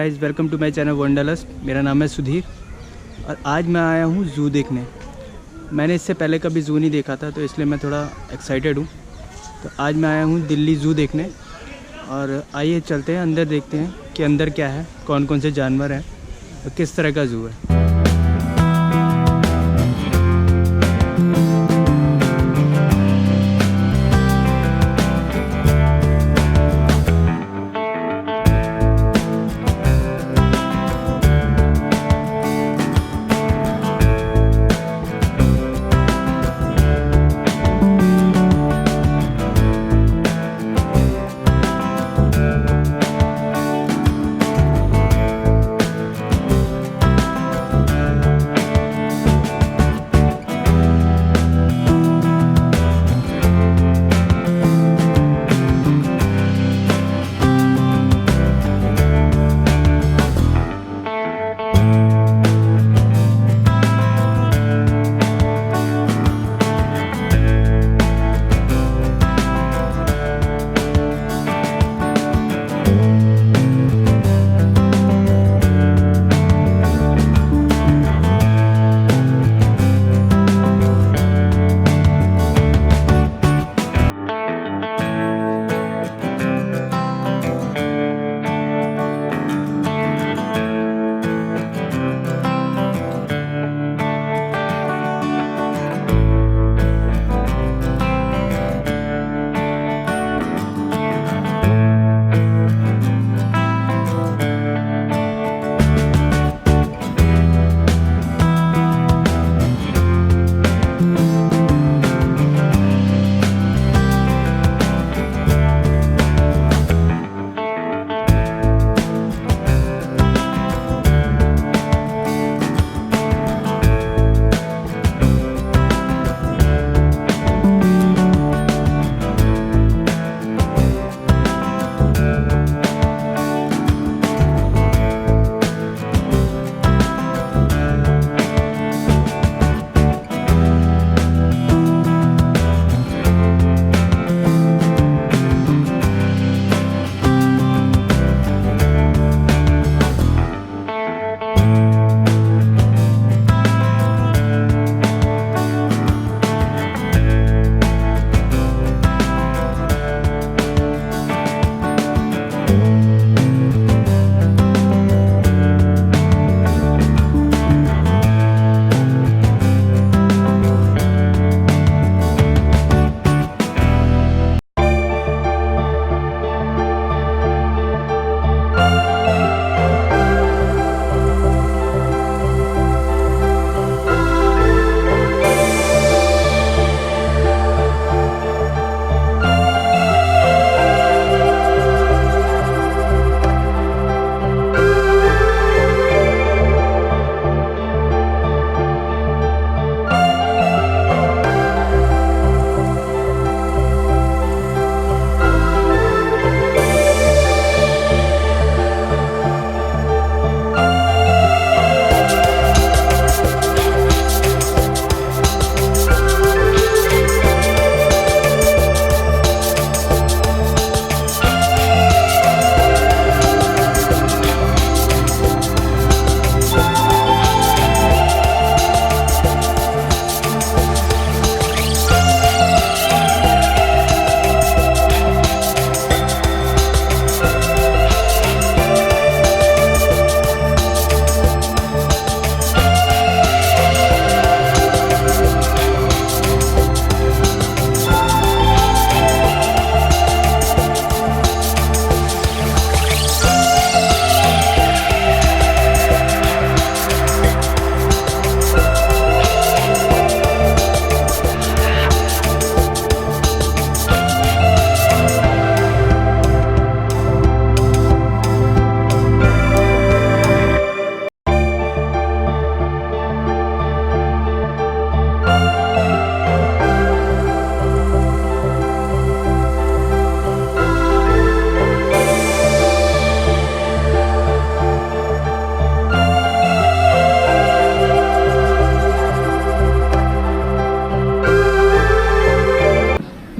Guys, welcome to my channel wanderlust. मेरा नाम है सुधीर और आज मैं आया हूँ ज़ू देखने। मैंने इससे पहले कभी ज़ू नहीं देखा था, तो इसलिए मैं थोड़ा एक्साइटेड हूँ। तो आज मैं आया हूँ दिल्ली ज़ू देखने और आइए चलते हैं अंदर, देखते हैं कि अंदर क्या है, कौन कौन से जानवर हैं और किस तरह का ज़ू है।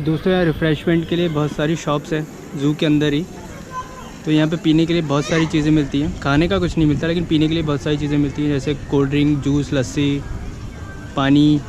दोस्तों यहाँ रिफ़्रेशमेंट के लिए बहुत सारी शॉप्स हैं ज़ू के अंदर ही। तो यहाँ पे पीने के लिए बहुत सारी चीज़ें मिलती हैं। खाने का कुछ नहीं मिलता, लेकिन पीने के लिए बहुत सारी चीज़ें मिलती हैं, जैसे कोल्ड ड्रिंक, जूस, लस्सी, पानी।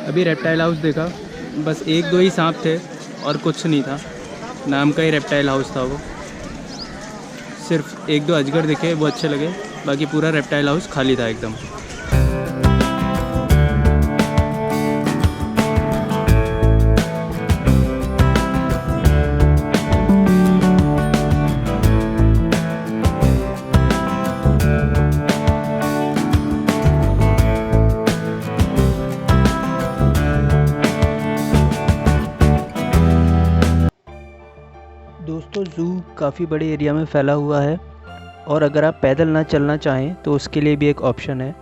अभी रेप्टाइल हाउस देखा, बस एक दो ही सांप थे और कुछ नहीं था। नाम का ही रेप्टाइल हाउस था वो। सिर्फ एक दो अजगर दिखे, वो अच्छे लगे, बाकी पूरा रेप्टाइल हाउस खाली था एकदम। दोस्तों, ज़ू काफ़ी बड़े एरिया में फैला हुआ है और अगर आप पैदल ना चलना चाहें तो उसके लिए भी एक ऑप्शन है।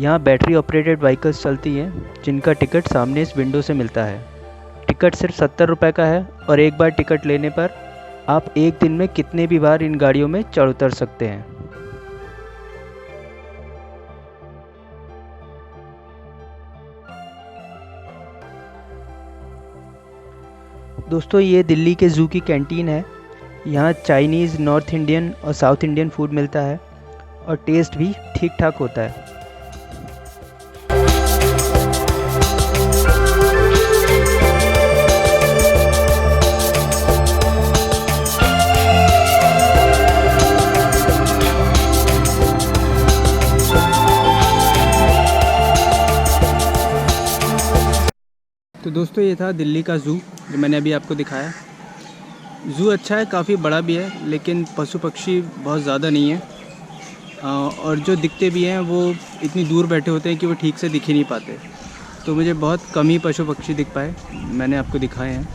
यहाँ बैटरी ऑपरेटेड व्हीकल्स चलती हैं जिनका टिकट सामने इस विंडो से मिलता है। टिकट सिर्फ 70 रुपये का है और एक बार टिकट लेने पर आप एक दिन में कितने भी बार इन गाड़ियों में चढ़ उतर सकते हैं। दोस्तों, ये दिल्ली के ज़ू की कैंटीन है। यहाँ चाइनीज़, नॉर्थ इंडियन और साउथ इंडियन फूड मिलता है और टेस्ट भी ठीक ठाक होता है। तो दोस्तों, ये था दिल्ली का ज़ू जो मैंने अभी आपको दिखाया। ज़ू अच्छा है, काफ़ी बड़ा भी है, लेकिन पशु पक्षी बहुत ज़्यादा नहीं है और जो दिखते भी हैं वो इतनी दूर बैठे होते हैं कि वो ठीक से दिख ही नहीं पाते। तो मुझे बहुत कम ही पशु पक्षी दिख पाए, मैंने आपको दिखाए हैं।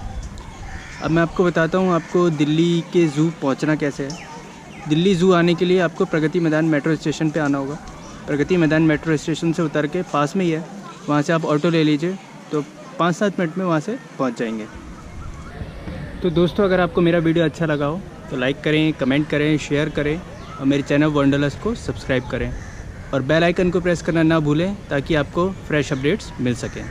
अब मैं आपको बताता हूँ आपको दिल्ली के ज़ू पहुँचना कैसे है। दिल्ली ज़ू आने के लिए आपको प्रगति मैदान मेट्रो स्टेशन पे आना होगा। प्रगति मैदान मेट्रो स्टेशन से उतर के पास में ही है, वहाँ से आप ऑटो ले लीजिए तो 5-7 मिनट में वहाँ से पहुँच जाएंगे। तो दोस्तों, अगर आपको मेरा वीडियो अच्छा लगा हो तो लाइक करें, कमेंट करें, शेयर करें और मेरे चैनल वंडरलस्ट को सब्सक्राइब करें और बेल आइकन को प्रेस करना ना भूलें ताकि आपको फ्रेश अपडेट्स मिल सकें।